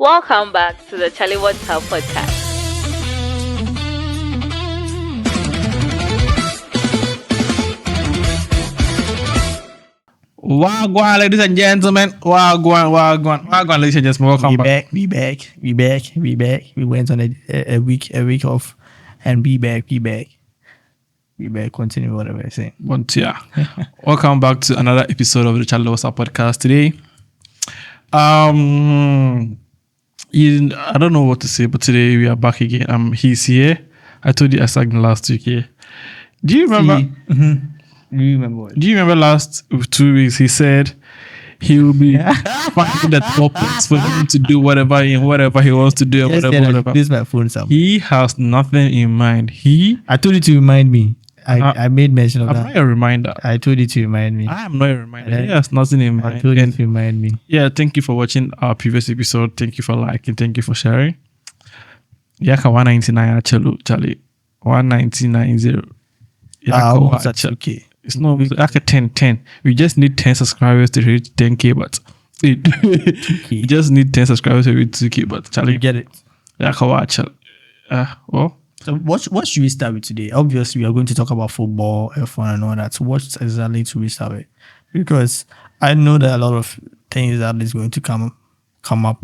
Welcome back to the Charle OTTO podcast. Wagwan, ladies and gentlemen. Wagwan, ladies and gentlemen. Welcome back. We back. We went on a week off, and we back. Continue whatever I say. But yeah, welcome back to another episode of the Charle OTTO podcast today. I don't know what to say, but today we are back again. He's here. I told you I sacked him last week. Yeah. Do you remember? Do you remember what? Do you remember last 2 weeks he said he will be finding the topics for him to do whatever he wants to do, whatever. This is my phone sound. He has nothing in mind. I told you to remind me. I made mention of I'm that. not a reminder. I told you to remind me. I am not a reminder. He has nothing in mind. I told you to remind me. Yeah, thank you for watching our previous episode. Thank you for liking. Thank you for sharing. Yaka 199 Charlie. 1990. That's okay. It's not like a 10. We just need 10 subscribers to reach 10k, but we just need 10 subscribers to reach 2k, but Charlie, You get it. Yaka watch. Well. So what should we start with today? Obviously, we are going to talk about football, F1 and all that. So what exactly should we start with? Because I know that a lot of things that is going to come up,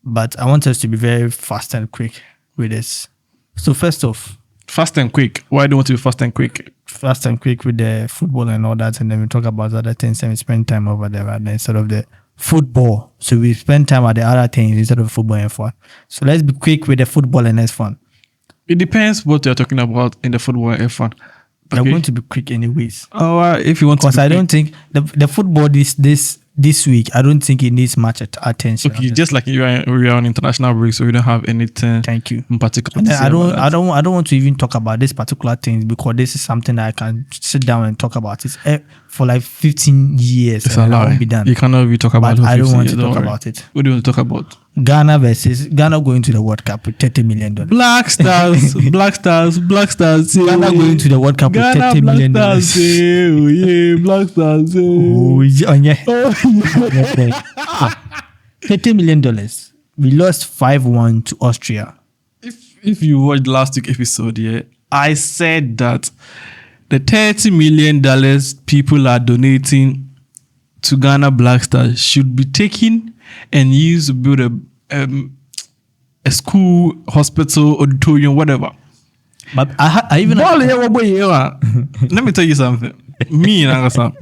but I want us to be very fast and quick with this. So first off, Fast and quick. Why do you want to be fast and quick? Fast and quick with the football and all that, and then we talk about other things and we spend time over there rather than instead of the football. So we spend time at the other things instead of football and F1. So let's be quick with the football and F1. It depends what you're talking about in the football and F1. I'm going to be quick anyways. Oh, if you want to. Because I don't think the football this week, I don't think it needs much attention. Okay, just like we are on international break, so we don't have anything. Thank you. In particular. And I don't want to even talk about this particular thing because this is something that I can sit down and talk about. It's for like 15 years. It's a lie. Won't be done. You cannot be talking about it. I don't want to talk about it. What do you want to talk about? Ghana going to the World Cup with $30 million. Black Stars. Ghana going to the World Cup with $30 million. Black Stars. $30 million. We lost 5-1 to Austria. If you watched last week's episode, yeah, I said that the $30 million people are donating to Ghana Black Stars should be taken and used to build a school, hospital, auditorium, whatever. But I even let me tell you something. Me and Angasa,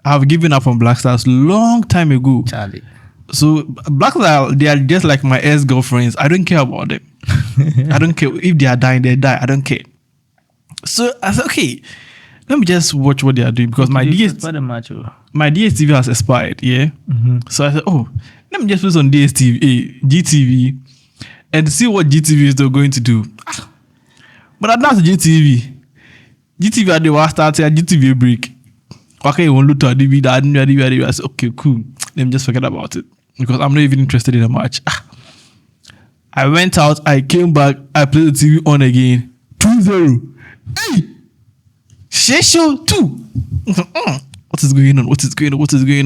I have given up on Black Stars long time ago. Charlie. So Black Stars, they are just like my ex-girlfriends. I don't care about them. I don't care if they are dying, they die. I don't care. So I said, okay, let me just watch what they are doing because my DSTV has expired. Yeah. Mm-hmm. So I said, oh, let me just put on GTV, and see what GTV is going to do. But that's GTV. GTV at the last start, GTV break. Okay, you want to look at DVD. I said, okay, cool. Let me just forget about it because I'm not even interested in the match. I went out, I came back, I played the TV on again. 2-0. Hey! Shesho 2. What is going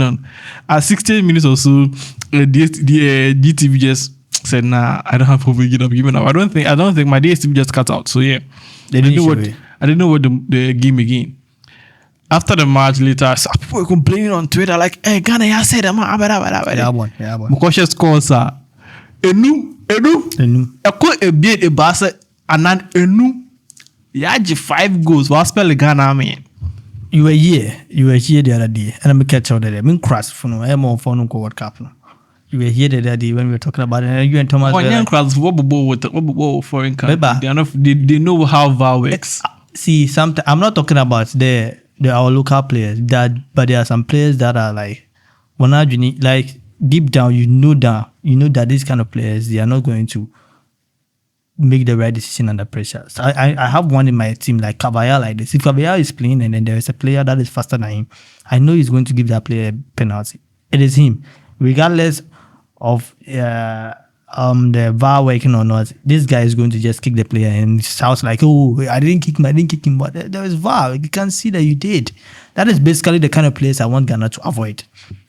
on? At 16 minutes or so, the GTV just said, nah, I don't have hope of giving up. I don't think my DSTV just cut out. So yeah, I didn't know what the game again. After the match later, people were complaining on Twitter like, hey, Ghana, I said, Yeah, one. Mukosha scores, Enu. A bit a basset, and then Enu. Yaji 5 goals. What spell the Ghana, man? You were here the other day, and I'm catch out there. I'm crash for no, I'm on phone World Cup. You were here the other day when we were talking about it, and you and Thomas. What foreign country? They know how VAR works. See, I'm not talking about our local players, but there are some players that are like, like deep down, you know that these kind of players, they are not going to make the right decision under pressure. So I have one in my team like Caballero like this. If Caballero is playing and then there is a player that is faster than him, I know he's going to give that player a penalty. It is him. Regardless of the VAR working or not, this guy is going to just kick the player and shouts like, oh, I didn't kick him. But there is VAR. You can see that you did. That is basically the kind of players I want Ghana to avoid.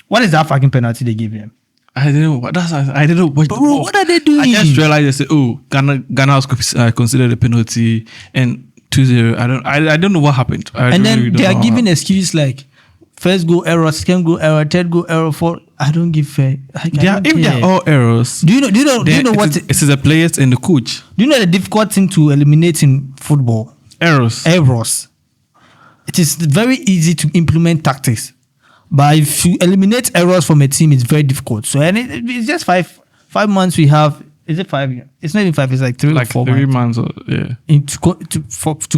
What is that fucking penalty they give him? I don't know. I don't know. Bro, what are they doing? I just realized they said, "Oh, Ghana was considered a penalty and 2-0." I don't know what happened. And then they are giving excuse like first goal error, second goal error, third goal error, fourth. I don't give a. If they're all errors, do you know what? It is the players and the coach. Do you know the difficult thing to eliminate in football? Errors. It is very easy to implement tactics, but if you eliminate errors from a team, it's very difficult. So and it's just 5 months we have. Is it 5? It's not even 5. It's like 3 or 4 months. To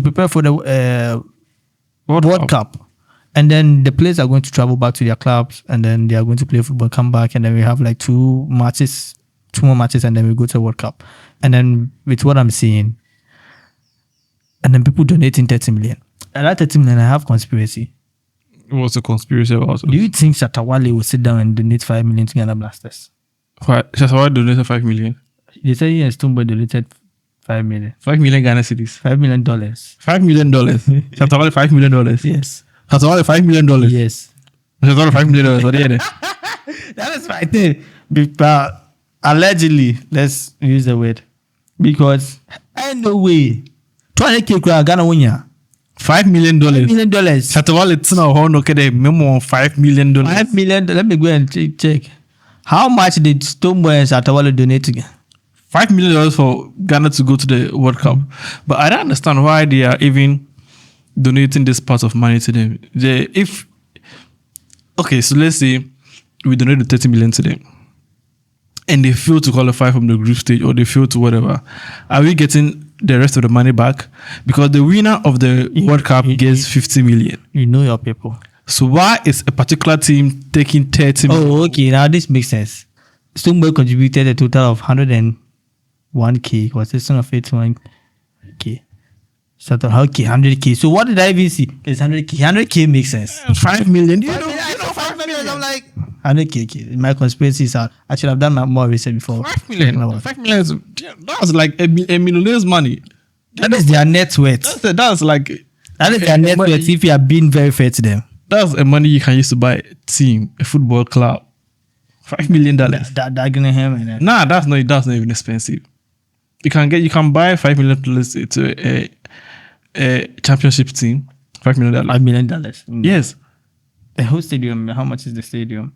prepare for the World Cup. And then the players are going to travel back to their clubs, and then they are going to play football, come back, and then we have like 2 more matches, and then we go to the World Cup. And then with what I'm seeing, and then people donating 30 million. And that 30 million, I have conspiracy. What's the conspiracy about? Do you think Shatawale will sit down and donate 5 million to Ghana Blasters? Shatawale donated 5 million. They say yes, Tumbo donated 5 million. 5 million Ghana cedis. $5 million. $5 million. Shatawale $5 million. Yes. Shatawale $5 million. Yes. Shatawale $5 million. What are you? That is my thing. But allegedly, let's use the word, because ain't no way 200K Ghana win ya. $5 million. $5 million. Shatawale it's now minimum $5 million. $5 million. Let me go and check. How much did Stoneboy and Shatawale donate again? $5 million for Ghana to go to the World Cup. But I don't understand why they are even donating this part of money to them. So let's say we donate the 30 million to them and they fail to qualify from the group stage, or they fail to whatever. Are we getting the rest of the money back? Because the winner of the World Cup gets 50 million. You know your people. So why is a particular team taking 30 million? Oh, okay. Now this makes sense. Stoneboy contributed a total of 101K. Was it son of 81K? So okay, 100K. So what did I even see? It's 100K. 100K makes sense. 5 million. You know 5 million. I'm like 100K. My conspiracies are. I should have done more research before. 5 million. 5 million. That's like a millionaire's money. That is their net worth. That's like that is their net worth. If you are being very fair to them, that's a money you can use to buy a team, a football club. $5 million. Nah, that's not even expensive. You can buy $5 million to a championship team. $5 million. $5 million. Yes. The whole stadium. How much is the stadium?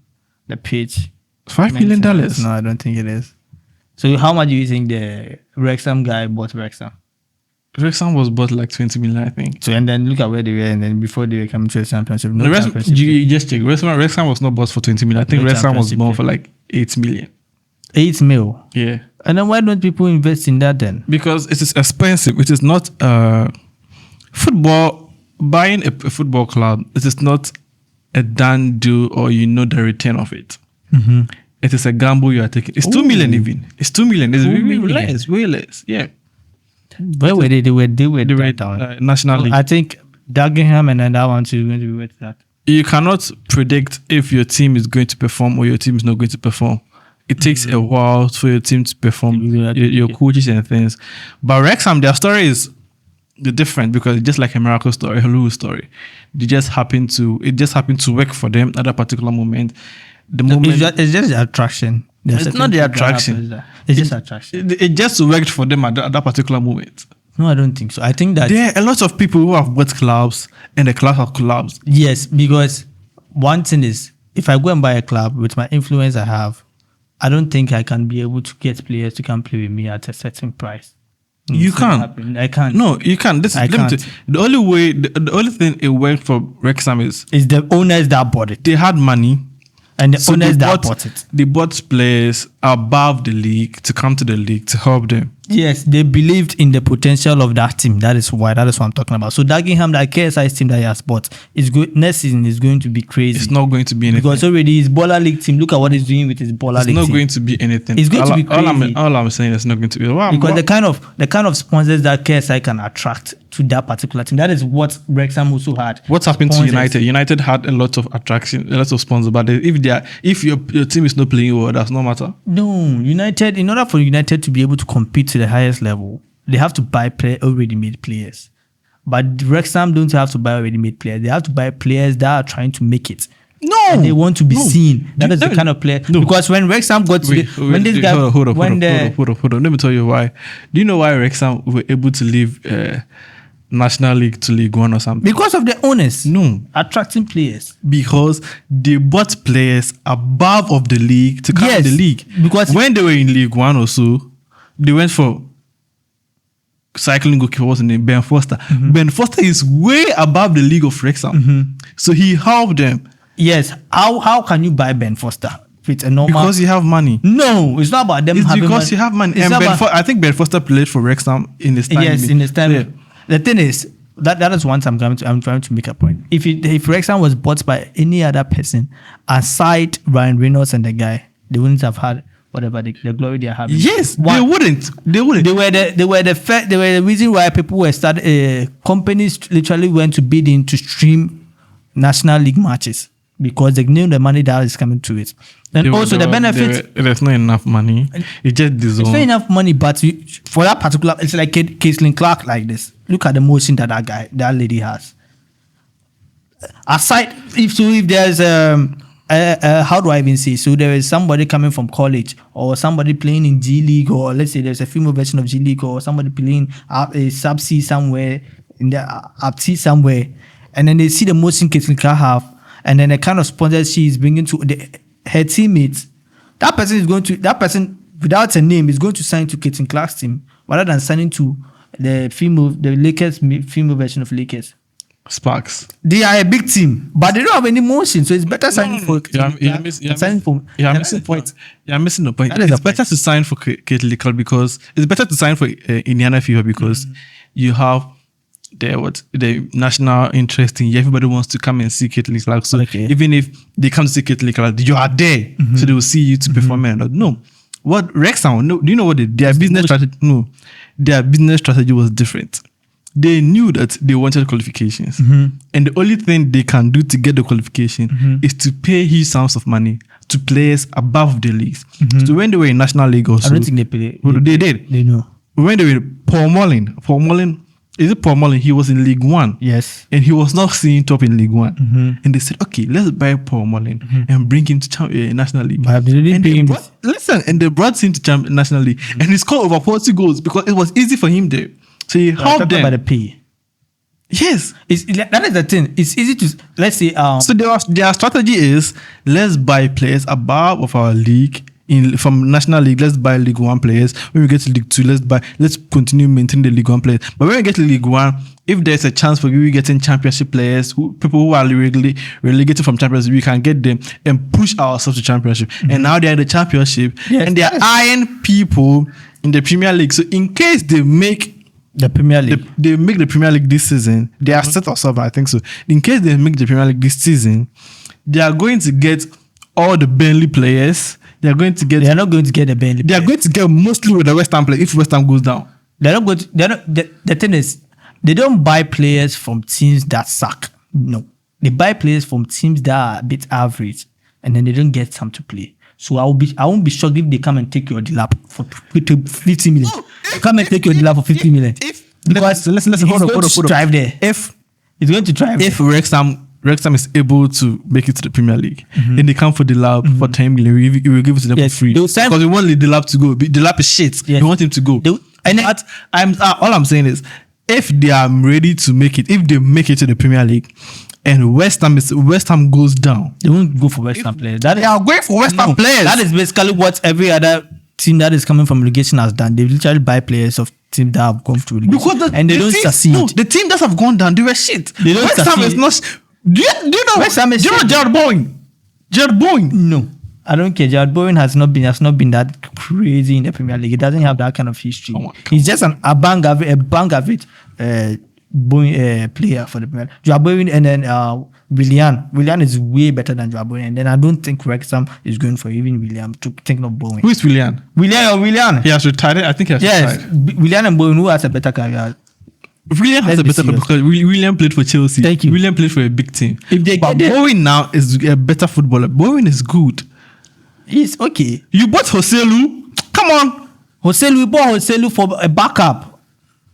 The pitch. $5 million. No, I don't think it is. So how much do you think the Wrexham guy bought Wrexham? Wrexham was bought like 20 million, I think. So and then look at where they were, and then before they were coming to the championship. You just check. Wrexham was not bought for 20 million. I think Wrexham was bought for like 8 million. 8 mil. Yeah. And then why don't people invest in that then? Because it is expensive. It is not football. Buying a football club, it is not a done deal, or the return of it. Mm-hmm. It is a gamble you are taking. It's 2 million even. It's 2 million. It's way less. Yeah. Where were they? They were right down. National League. I think Dagenham and then that one too is going to be with that. You cannot predict if your team is going to perform or your team is not going to perform. It takes a while for your team to perform, your coaches and things. But Wrexham, their story is different, because it's just like a miracle story, a Hollywood story. It just happened to work for them at that particular moment. It's just the attraction. It's not the attraction. It's just attraction. It just worked for them at that particular moment. No, I don't think so. I think that there are a lot of people who have bought clubs and the clubs have collapsed. Yes, because one thing is, if I go and buy a club with my influence I have, I don't think I can be able to get players to come play with me at a certain price. You can't. I can't. No, you can't. The only way, the only thing it worked for Wrexham is the owners that bought it. They had money. And the owners that bought it. They bought players above the league to come to the league to help them. Yes, they believed in the potential of that team. That is what I'm talking about. So Dagenham, that KSI team that he has bought, is good. Next season is going to be crazy. It's not going to be anything. Because already his baller league team, look at what he's doing with his baller league team. It's not going to be anything. It's going to be crazy. All I'm saying is not going to be. Because the kind of sponsors that KSI can attract to that particular team, that is what Wrexham also had. What's happened to United? United had a lot of attraction, a lot of sponsors, but if your team is not playing well, that's no matter. No, United, in order for United to be able to compete to the highest level, they have to buy already made players. But Wrexham don't have to buy already made players. They have to buy players that are trying to make it No, and they want to be seen. That is the No. kind of player. No. Because when Wrexham got to when this guy hold up. Let me tell you why. Do you know why Wrexham were able to leave National League to League One or something? because of the owners, No, attracting players. because they bought players above of the league to come in Yes, the league. because- when they were in League One or so, they went for cycling goalkeeper, what's his name? Ben Foster. Ben Foster is way above the league of Wrexham. So he helped them Yes. How can you buy Ben Foster with a normal? because you have money. No, it's not about them It's having because money. you have money. It's And not about- I think Ben Foster played for Wrexham in his time. Yes, in his time. Yeah. The thing is that is one I'm trying to make a point. If Wrexham was bought by any other person aside Ryan Reynolds and the guy, they wouldn't have had whatever the glory they are having. Yes, One, they wouldn't. They wouldn't. They were the reason why people were started. Companies literally went to bid in to stream National League matches because they knew the money that is coming to it, and also the benefits. There's not enough money. It's just It's dissolved. not enough money, but for that particular, it's like Caitlin Clark like this. Look at the motion that lady has. Aside, if there's how do I even say? So there is somebody coming from college or somebody playing in G League, or let's say there's a female version of G League, or somebody playing a sub C somewhere in the up C somewhere, and then they see the motion Caitlin Clark have, and then the kind of sponsor she is bringing to her teammates. That person without a name is going to sign to Caitlin Clark's team rather than signing to the Lakers female version of Lakers. Sparks. They are a big team, but they don't have any motion, so it's better signing for. You're missing the point. You're missing the point. That is It's the better to sign for Caitlin Clark because it's better to sign for Indiana Fever because you have the national interest in you. Everybody wants to come and see Caitlin Clark. So even if they come to see Caitlin Clark, you are there, so they will see you to perform. No, what Wrexham? No, do you know what their business strategy? No, their business strategy was different. They knew that they wanted qualifications, and the only thing they can do to get the qualification is to pay huge sums of money to players above the leagues. So when they were in National League, also, I don't think they play. They did. They know. When they were Paul Mullin, is it Paul Mullin? He was in League One. Yes. And he was not seen top in League One. And they said, okay, let's buy Paul Mullin and bring him to National League. But they didn't pay him. And they brought him to National League. And he scored over 40 goals because it was easy for him there. So he helped them. By the pay. Yes. That is the thing. It's easy to, let's say. So their strategy is, let's buy players above of our league. From National League, let's buy League One players. When we get to League Two, let's continue maintaining the League One players. But when we get to League One, if there's a chance for you getting championship players, people who are relegated from championship, we can get them and push ourselves to championship. And now they're in the championship, and they're eyeing people in the Premier League. So in case they make the Premier League, they make the Premier League this season, they are set or something, I think so. In case they make the Premier League this season, they are going to get all the Burnley players. They are not going to get the Burnley. They are going to get mostly with the West Ham players if West Ham goes down. They're not going to. The thing is, they don't buy players from teams that suck. No, they buy players from teams that are a bit average, and then they don't get some to play. So I won't be shocked if they come and take your Delap for 50 million. Come and take your Delap for 50 million. Because listen, hold on. Drive there. If it's going to drive. If Wrexham is able to make it to the Premier League, then they come for the lab for 10 million. We will give it to them for free because we want the lab to go. The lab is shit. Yes. We want him to go. All I'm saying is, if they are ready to make it, if they make it to the Premier League, and West Ham goes down, they won't go for West Ham players. They are going for West Ham players. That is basically what every other team that is coming from relegation has done. They literally buy players of teams that have gone through relegation and they don't succeed. No, the team that have gone down, they were shit. They don't West succeed. Ham is not. Do you know West Ham is Jared Bowen? Jared Bowen? No, I don't care. Jared Bowen has not been that crazy in the Premier League. He doesn't have that kind of history. He's just a bang average player for the Premier League. Jared Bowen and then Willian is way better than Jared Bowen. And then I don't think Wrexham is going for even Willian to think of Bowen. Who is Willian? Willian. He has retired. I think he has retired. Willian and Bowen, who has a better career? William has a better because William played for Chelsea. Thank you. William played for a big team. But Bowen now is a better footballer. Bowen is good. He's okay. You bought Joselu. Come on. We bought Joselu for a backup.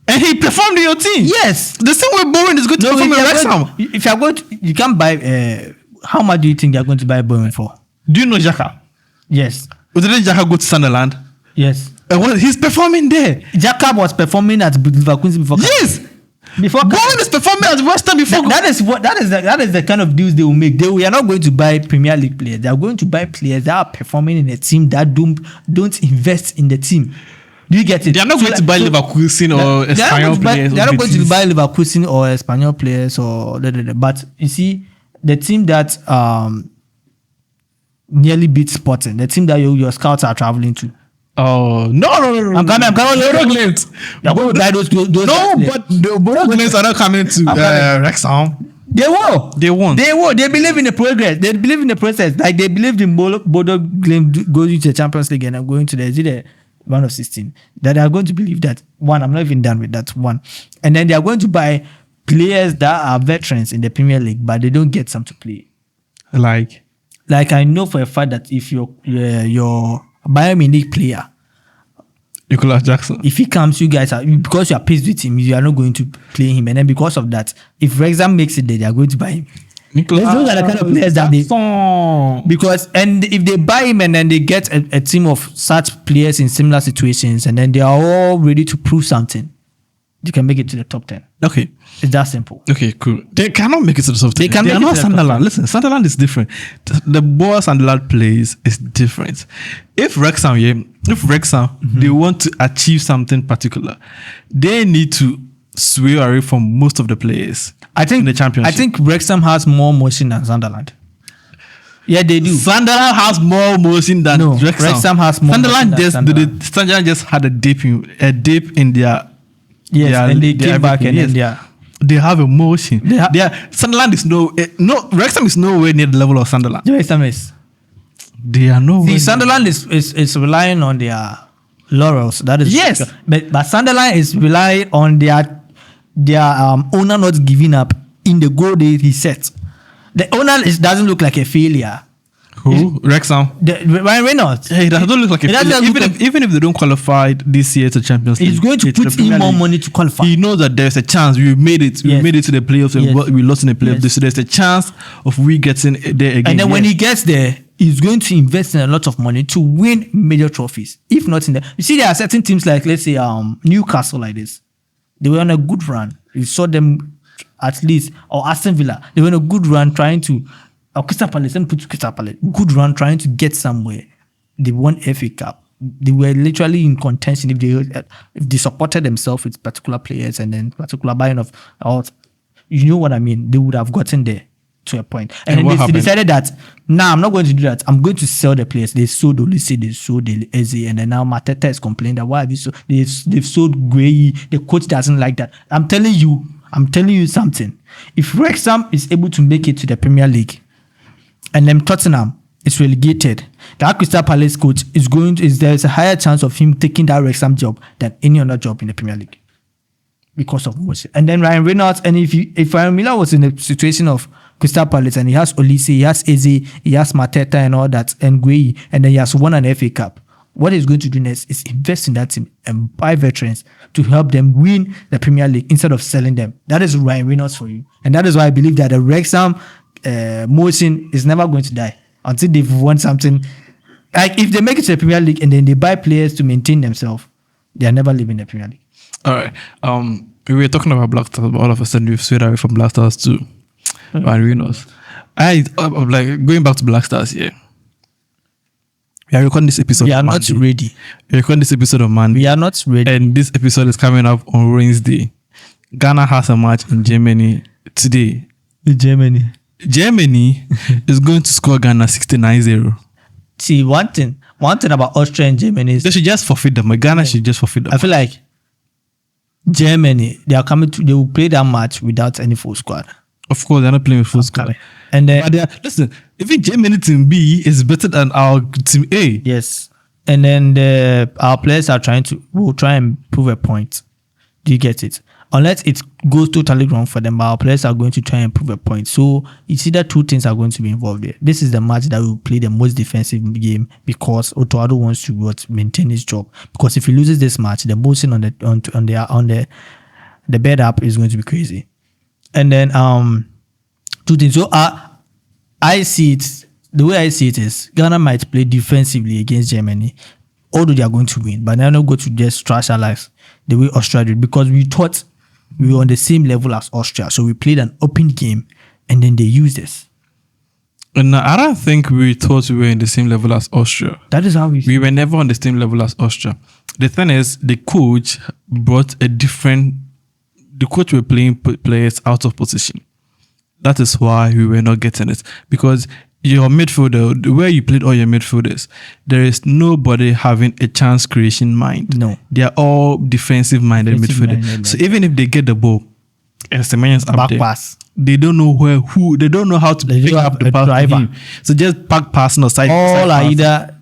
And he performed in your team. Yes. The same way Bowen is going to perform in Wrexham. If you're going to, you can't buy how much do you think they're going to buy Bowen for? Do you know Xhaka? Yes. Didn't Xhaka go to Sunderland? Yes. He's performing there. Xhaka was performing at Leverkusen before. Yes. Before Bowen is performing at West Ham before. that is the kind of deals they will make. We are not going to buy Premier League players. They are going to buy players that are performing in a team that don't invest in the team. Do you get it? They are not going to buy Leverkusen or Espanyol players. They are not going to buy Leverkusen or Espanyol players or but you see the team that nearly beat Sporting, the team that your scouts are traveling to. Oh no! I'm coming. They're going to buy those. No, but the Borognes are not coming to Wrexham. They won. They believe in the progress. They believe in the process. Like they believed in Bodo going to the Champions League and I'm going to the round of 16. That they are going to believe that one. I'm not even done with that one. And then they are going to buy players that are veterans in the Premier League, but they don't get some to play. Like I know for a fact that if your Bayern Munich player, Nicolas Jackson, if he comes, you guys are, because you are pissed with him, you are not going to play him, and then because of that, if Wrexham makes it there, they are going to buy him. Those are the kind of players that and if they buy him and then they get a team of such players in similar situations, and then they are all ready to prove something, they can make it to the top 10. Okay. It's that simple. Okay, cool. They cannot make it to the top 10. They are not Sunderland. Listen, Sunderland is different. The ball Sunderland plays is different. If Wrexham, they want to achieve something particular, they need to sway away from most of the players in the championship. I think Wrexham has more motion than Sunderland. Yeah, they do. Sunderland has more motion than Wrexham. Wrexham has more Sunderland motion than Sunderland just had a dip in their. Yes, and they came back and then they have emotion. Sunderland is Wrexham is nowhere near the level of Sunderland. Wrexham is. They are nowhere. See, Sunderland is relying on their laurels. That is yes, but Sunderland is relying on their owner not giving up in the goal he set. The owner doesn't look like a failure. Who? Wrexham? Ryan Reynolds. Yeah, he doesn't look like a failure. Even if they don't qualify this year to Champions League, he's going to put in more money to qualify. He knows that there's a chance. We made it. We made it to the playoffs and we lost in the playoffs. Yes. So there's a chance of we getting there again. And then when he gets there, he's going to invest in a lot of money to win major trophies. If not in the... You see, there are certain teams like, let's say, Newcastle like this. They were on a good run. You saw them at least, or Aston Villa. They were on a good run trying to... Or Crystal Palace, let me put Crystal Palace. Good run trying to get somewhere. They won FA Cup. They were literally in contention if they supported themselves with particular players and then particular buying of... you know what I mean? They would have gotten there to a point. And then they decided that, I'm not going to do that. I'm going to sell the players. They sold Olise, they sold Eze, and then now Mateta is complaining that why have you sold? They've sold Gray. The coach doesn't like that. I'm telling you something. If Wrexham is able to make it to the Premier League, and then Tottenham is relegated, that Crystal Palace coach there's a higher chance of him taking that Wrexham job than any other job in the Premier League because of motion. And then Ryan Reynolds, and if Ryan Miller was in a situation of Crystal Palace and he has Olise, he has Eze, he has Mateta and all that, and Gueye, and then he has won an FA Cup, what he's going to do next is invest in that team and buy veterans to help them win the Premier League instead of selling them. That is Ryan Reynolds for you. And that is why I believe that the Wrexham motion is never going to die until they've won something. Like if they make it to the Premier League and then they buy players to maintain themselves, they are never leaving the Premier League. All right. We were talking about Black Stars, but all of a sudden we've swayed away from Black Stars too. Ryan Reynolds. I'm like going back to Black Stars here. We are recording this episode. We are not ready. We are recording this episode on Monday. We are not ready. And this episode is coming up on Wednesday. Ghana has a match in Germany today. Germany is going to score Ghana 69-0. See, one thing about Austria and Germany is they should just forfeit them. Ghana should just forfeit them. I feel like Germany, they will play that match without any full squad. Of course, they're not playing with full squad. And then, listen, even Germany team B is better than our team A. Yes. And then our players will try and prove a point. Do you get it? Unless it goes totally wrong for them, our players are going to try and prove a point. So you see that two things are going to be involved there. This is the match that will play the most defensive game because OTTO wants to maintain his job. Because if he loses this match, the motion on the bed up is going to be crazy. And then two things. So I see it. The way I see it is Ghana might play defensively against Germany, although they are going to win, but they're not going to just trash our lives the way Austria did, because we thought we were on the same level as Austria. So we played an open game and then they used us. And I don't think we thought we were in the same level as Austria. That is how We were never on the same level as Austria. The thing is, the coach brought a different. The coach were playing players out of position. That is why we were not getting it. Because your midfielder, the way you played all your midfielders, there is nobody having a chance creation mind. No. They are all defensive minded midfielders. So even if they get the ball, and Semenya's up back there, pass. they don't know they don't know how to pick don't up have the a pass to driver. him. So just back passing or side All are pass. either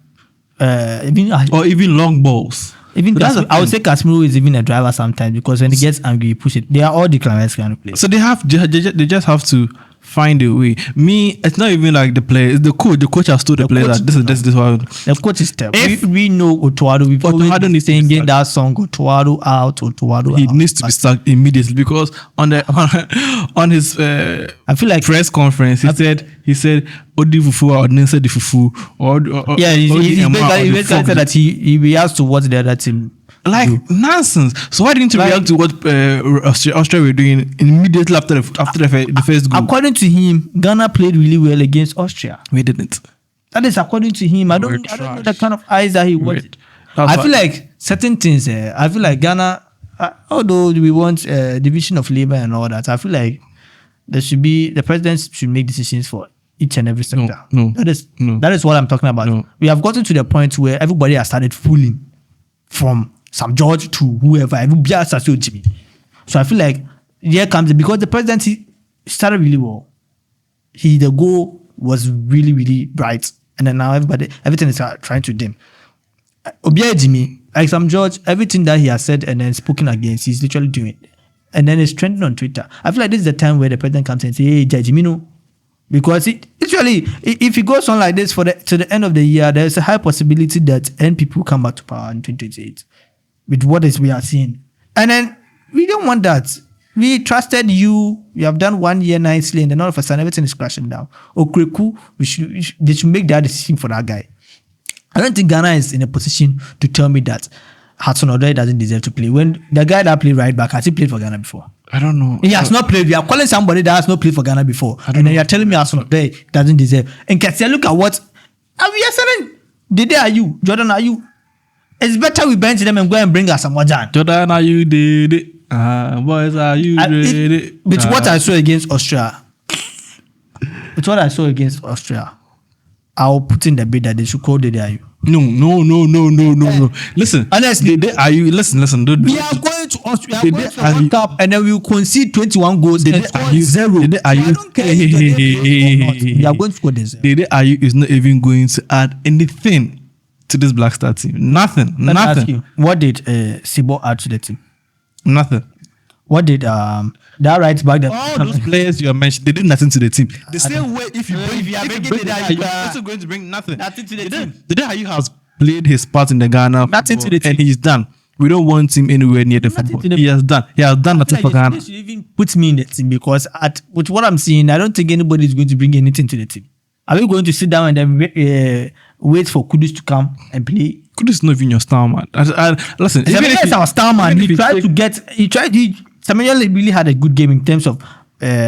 Or even long balls. even So that's the I would say thing. Casemiro is even a driver sometimes, because when he gets angry, he push it. They are all decliners kind of players. So they just have to find a way. Me, it's not even like the player, it's the coach. The coach has told the player coach- that this one. The coach is terrible. If- we know Otuado, we've always Otuado been needs to be singing sacked. that song, Otuado out, Otuado He out. needs to be sacked immediately, because on his I feel like press conference he said Odi Fufu or Ninsa di Fufu or yeah, he Odi Emma or basically the said Frog. that he has to watch the other team. Like nonsense. So why didn't you Like- react to what Austria were doing immediately after the first goal? According to him, Ghana played really well against Austria. We didn't. That is according to him. I don't know trash. the kind of eyes that he watched. That's I why- feel like certain things. I feel like Ghana, although we want division of labor and all that, I feel like the president should make decisions for each and every sector. no, no. That is what I'm talking about. No. We have gotten to the point where everybody has started fooling, from Sam George to whoever. Everybody has started Jimmy. So I feel like here comes because the president he started really well. The goal was really, really bright. And then now everything is trying to dim. Obia Jimmy, like Sam George, everything that he has said and then spoken against, he's literally doing it. And then it's trending on Twitter. I feel like this is the time where the president comes and says, hey, Jimmy, no. Because literally, if he goes on like this to the end of the year, there's a high possibility that NPP will come back to power in 2028 with what we are seeing. And then we don't want that. We trusted you. You have done 1 year nicely, and then all of a sudden everything is crashing down. Okreku, they should make that decision for that guy. I don't think Ghana is in a position to tell me that Hudson Odoi doesn't deserve to play. When the guy that played right back, has he played for Ghana before? I don't know. He has not played. We are calling somebody that has not played for Ghana before. And then you are telling me Hudson Odoi doesn't deserve. And Katia, look at what. And we are saying, Dede are you? Jordan are you? It's better we bench them and go and bring us some more Jan. Jordan, are you did it? Boys, are you ready? With what I saw against Austria, I'll put in the bid that they should call Dede are you. No. Listen, Honestly, are you listen? Don't we are going to Austria. We are going to Are World you- Cup, and then we will concede 21 goals and score are you 0. Dede, are I you? don't care if Dede plays or not. We are going to score the 0. Dede Ayew is not even going to add anything to this Black Star team. Nothing. Let me ask Nothing. you, what did Sibo add to the team? Nothing. What did that right back there? All those players you mentioned, they did nothing to the team. The same way if you bring Dede Ayew, you're also going to bring nothing. Nothing to the Dede- team. Dede Ayew has played his part in the Ghana Nothing to football, the and team. he's done. We don't want him anywhere near the Nothing football. to the- He has done. He has done nothing for Ghana. They should even put me in the team, because with what I'm seeing, I don't think anybody is going to bring anything to the team. Are we going to sit down and then wait for Kudus to come and play? Kudus is not even your star man. Listen, Semenyo is our star man. even He if you tried take- to get. Semenyo really had a good game in terms of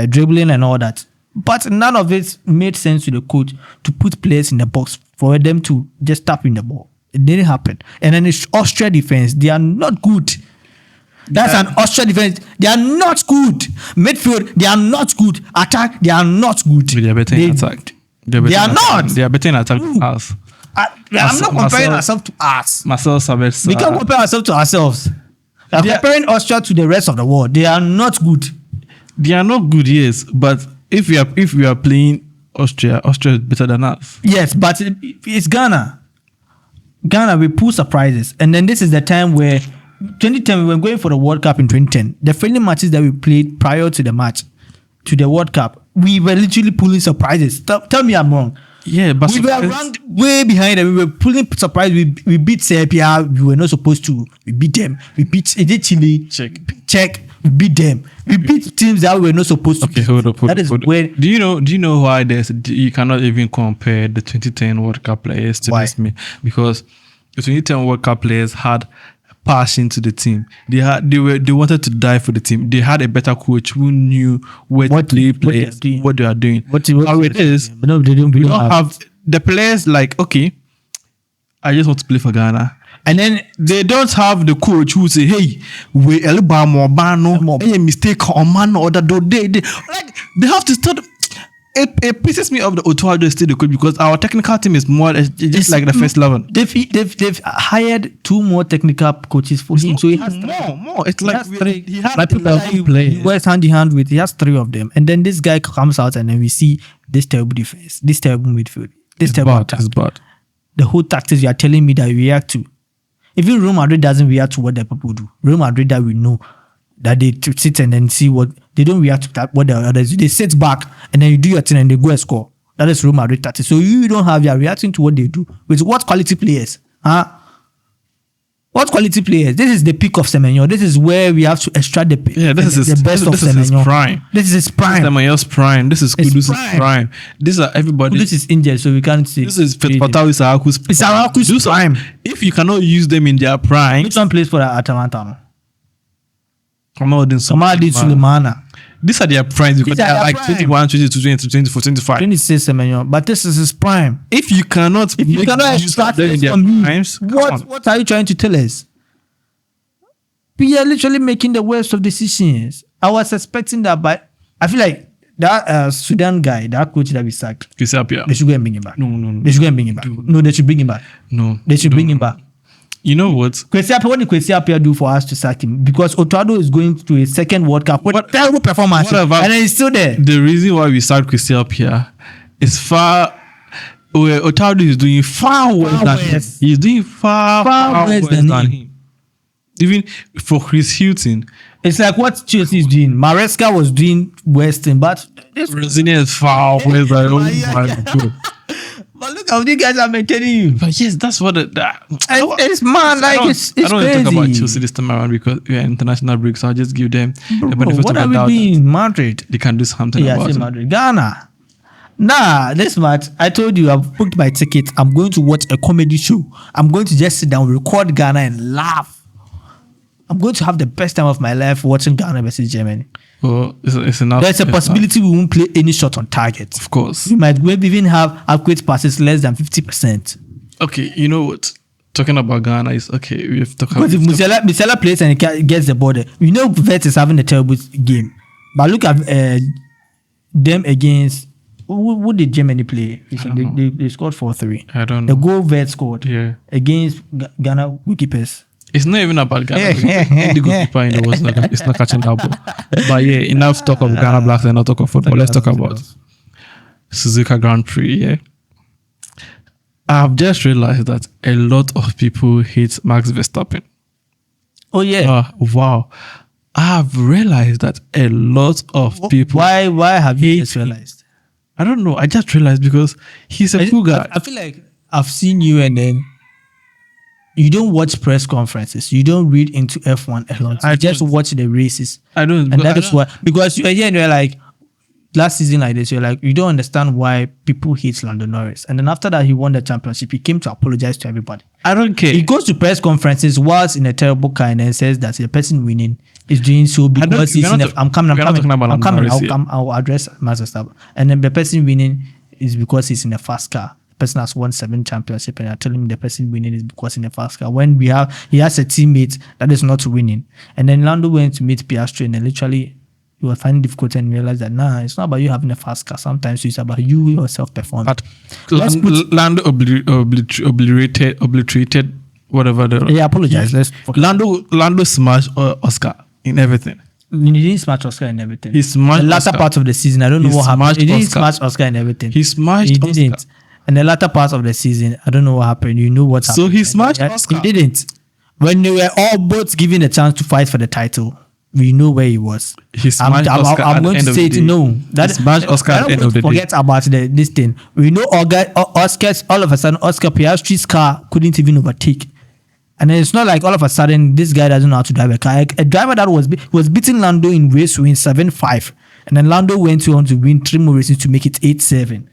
dribbling and all that, but none of it made sense to the coach to put players in the box for them to just tap in the ball. It didn't happen. And then it's Austria defense. They are not good. That's an Austria defense. They are not good. Midfield, they are not good. Attack, they are not good. They are better in attack. They are not. They are better in attack than us. I'm not comparing ourselves to us. Marcel Sabitzer. We can't compare ourselves to ourselves. We are They are- comparing Austria to the rest of the world. They are not good. They are not good, yes, but if we are playing Austria is better than us. Yes, but it's Ghana. Ghana, we pull surprises. And then this is the time where 2010, we were going for the World Cup in 2010. The friendly matches that we played prior to the match, to the World Cup, we were literally pulling surprises. Tell me I'm wrong. Yeah, but We were ranked way behind them. We were pulling surprise. We beat Serbia. We were not supposed to. We beat them. We beat Chile. Czech. We beat them. We beat teams that we're not supposed to. Okay, hold up. That is where. Do you know why you cannot even compare the 2010 World Cup players to Why? this? Because the 2010 World Cup players had passion to the team. They wanted to die for the team. They had a better coach who knew where to play players, what they are doing. How it is, No, they don't. we don't have the players like, okay, I just want to play for Ghana. And then they don't have the coach who say, hey, we Elbano, any mistake on man or that they have to start. It pisses me off the OTTO is still the coach because our technical team is more just like the first level. They've hired 2 more technical coaches for him, so he has more. It's like he has people he works hand in hand with. He has 3 of them, and then this guy comes out, and then we see this terrible defense, this terrible midfield, this terrible attack. It's bad. The whole tactics you are telling me that we react to. Even Real Madrid doesn't react to what the people do. Real Madrid that we know that they sit and then see what they don't react to that what the others do. They sit back and then you do your thing and they go and score. That is Real Madrid tactics. So you don't have your reacting to what they do. With what quality players? What quality players? This is the peak of Semenyo. This is where we have to extract the best of Semenyo. This is his prime. This is his prime. Semenyo's prime. This is Kudus' prime. These are everybody. Kudus is injured, so we can't see. This is Fatawi Isahaku's prime. Isahaku's prime. If you cannot use them in their prime, Which one plays for Atalanta? Kamaldin Sulemana. These are their primes because they are like 21, 22, 23, 24, 25. 26 Semenyo, but this is his prime. If you cannot extract them in their primes, what are you trying to tell us? We are literally making the worst of decisions. I was expecting that, but I feel like that Sudan guy, that coach that we sacked, they should go and bring him back. No. They should go and bring him back. No, they should bring him back. No. They should bring him back. You know what? What did Kwesi Appiah do for us to sack him? Because OTTO is going to a second World Cup with terrible performance, and then he's still there. The reason why we sacked Kwesi Appiah is OTTO is doing far worse than him. He's doing far worse than him. Even for Chris Hilton, it's like what Chelsea is doing. Maresca was doing worse thing, but this Brazilian is far worse than my God. But look how these guys are maintaining you. But yes, that's what it's man, like it's I don't want crazy. to talk about Chelsea this time around because we are international break, so I'll just give them the benefit what of are the we doubt. doing? Madrid. They can do something about it. Madrid. Ghana. Nah, this match, I told you I've booked my ticket. I'm going to watch a comedy show. I'm going to just sit down, record Ghana and laugh. I'm going to have the best time of my life watching Ghana versus Germany. Well, it's enough. There's a possibility we won't play any shot on target. Of course. We might maybe even have accurate passes less than 50%. Okay, you know what? Talking about Ghana is okay. We've talked about Because if Musiala plays and he gets the ball, we know Vets is having a terrible game. But look at them against who did Germany play? They scored 4-3. I don't know. The goal Vets scored against Ghana goalkeepers. It's not even about Ghana. The goalkeeper in the was it's not catching that ball. But yeah, enough talk of Ghana Blacks and not talk of football. Let's talk about Suzuka Grand Prix. Yeah, I've just realized that a lot of people hate Max Verstappen. Oh yeah. Wow. I've realized that a lot of people. Why have you just realized? I don't know. I just realized because he's a cool guy. I feel like I've seen you and then you don't watch press conferences. You don't read into F1 a lot. I just watch the races. I don't. And that is why. Because you're here and you're like, last season like this, you're like, you don't understand why people hate Lando Norris. And then after that, he won the championship. He came to apologize to everybody. I don't care. He goes to press conferences whilst in a terrible car and then says that the person winning is doing so because he's in I'm coming. I'll address Master Stab. And then the person winning is because he's in a fast car. The person has won 7 championships and I tell him the person winning is because in a fast car. When he has a teammate that is not winning. And then Lando went to meet Piastri and then literally you will find it difficult and realize that it's not about you having a fast car. Sometimes it's about you yourself performing. But Lando obliterated whatever the. Yeah, apologize. Lando smashed Oscar in everything. He didn't smash Oscar and everything. He smashed the latter Oscar. part of the season. I don't know what happened. He didn't Oscar. smash Oscar and everything. He smashed Oscar. Didn't. And the latter part of the season, I don't know what happened. You know what happened. So he smashed Oscar. He didn't. When they were all both given a chance to fight for the title, we know where he was. He smashed Oscar I'm going to say it. No, that smashed Oscar at the end of the day. Forget about this thing. We know Oscar's all of a sudden Oscar Piastri's car couldn't even overtake And then it's not like all of a sudden this guy doesn't know how to drive a car. A driver that was beating Lando in race win 7-5, and then Lando went on to win 3 more races to make it 8-7.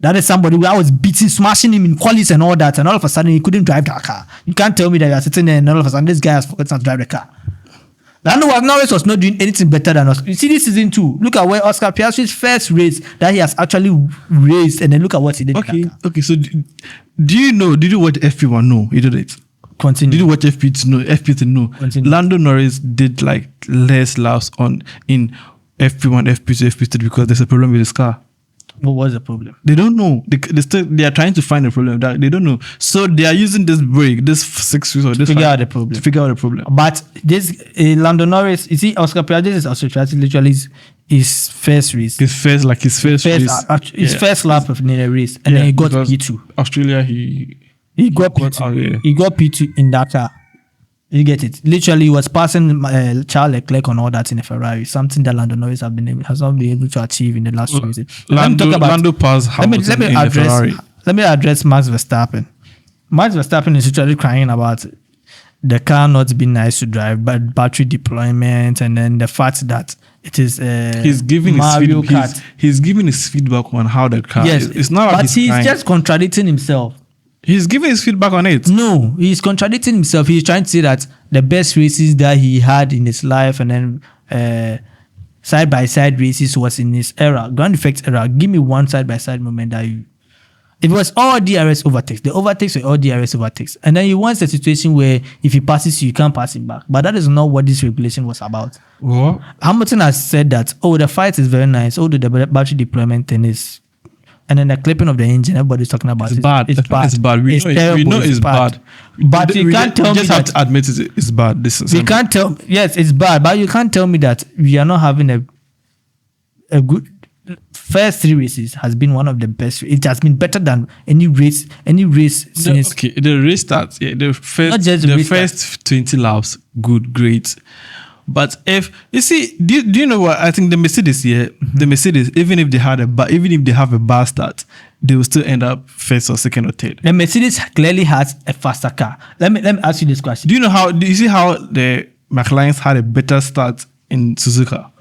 That is somebody who I was beating, smashing him in qualies and all that, and all of a sudden he couldn't drive that car. You can't tell me that you are sitting there and all of a sudden this guy has forgotten to drive the car. Lando was not doing anything better than us. You see this season 2. Look at where Oscar Piastri's first race that he has actually raced, and then look at what he did. Okay. So do you know? Did you watch FP1? No, you did it. Continue. Did you watch FP2? No, FP2 no. Continue. Lando Norris did like less laps in FP1, FP2, FP3 because there's a problem with his car. What was the problem? They don't know. They are trying to find a problem. That they don't know. So they are using this break, this 6 weeks or this figure out the problem. To figure out the problem. But this Lando Norris, you see, Oscar Piastri is also literally his first race. His first race. His first lap of the race, and then he got P2. Australia, he got P2. He got P2 in that car. You get it. Literally, he was passing Charle Leclerc on all that in a Ferrari, something that Lando Norris has not been able to achieve in the last 2 years. Lando passed Hamilton in the Ferrari. Let me address Max Verstappen. Max Verstappen is literally crying about the car not being nice to drive, but battery deployment, and then the fact that it is he's giving Mario Kart. He's giving his feedback on how the car is. It's not but he's just contradicting himself. He's giving his feedback on it. No, he's contradicting himself. He's trying to say that the best races that he had in his life and then side-by-side races was in his era, Grand Effect era. Give me one side-by-side moment that you... It was all DRS overtakes. The overtakes were all DRS overtakes. And then he wants a situation where if he passes you can't pass him back. But that is not what this regulation was about. What? Hamilton has said that, the fight is very nice. The battery deployment thing is... And then the clipping of the engine, everybody's talking about it's bad. It's bad. We know it's bad. But you can't tell me just have to admit it's bad. You can't tell. Yes, it's bad, but you can't tell me that we are not having a good first 3 races has been one of the best. It has been better than any race since. Okay, the race starts. Yeah, the first 20 laps, good, great. But if you see, do you know what I think? The Mercedes the Mercedes, even if they have a bad start, they will still end up first or second or third. The Mercedes clearly has a faster car. Let me ask you this question. Do you see how the McLarens had a better start in Suzuka?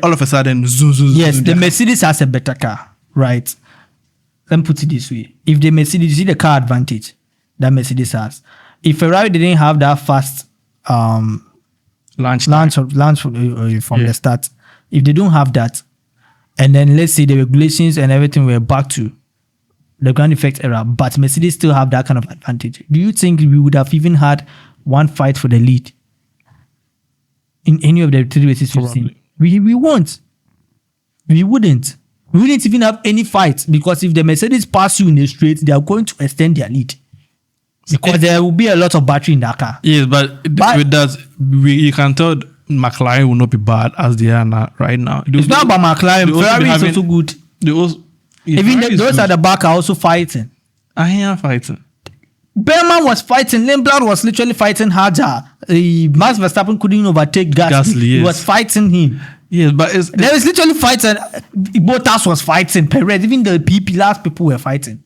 All of a sudden, zoom. Yes, the Mercedes has a better car, right? Let me put it this way: if the Mercedes, you see the car advantage that Mercedes has. If Ferrari didn't have that fast launch from the start, if they don't have that, and then let's say the regulations and everything were back to the Grand Effect era, but Mercedes still have that kind of advantage, do you think we would have even had one fight for the lead in any of the 3 races we've seen? We won't. We wouldn't. We wouldn't even have any fights, because if the Mercedes pass you in the straight, they are going to extend their lead. Because there will be a lot of battery in that car. Yes, but with that, you can tell McLaren will not be bad as they are now, right now. It's not about McLaren. Ferrari is also good. Even those at the back are also fighting. I am fighting. Berman was fighting. Lindblad was literally fighting harder. Max Verstappen couldn't overtake Gasly. He was fighting him. Yes, but there was literally fighting. Bottas was fighting. Perez, even the last people were fighting.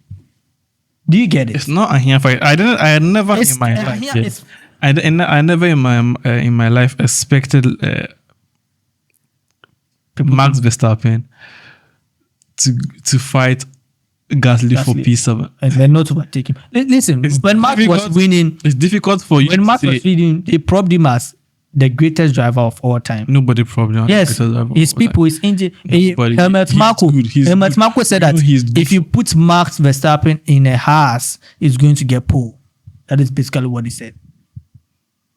Do you get it? It's not a here fight. I never in my life. I never in my life expected Max Verstappen to fight Gasly for P7 and then not overtake him. Listen, when Max was winning, it's difficult for you. When Max was winning, they probed him as the greatest driver of all time. Nobody probably. Yes, his people, his engine. Helmut Marko said that if you put Max Verstappen in a Haas, he's going to get pole. That is basically what he said.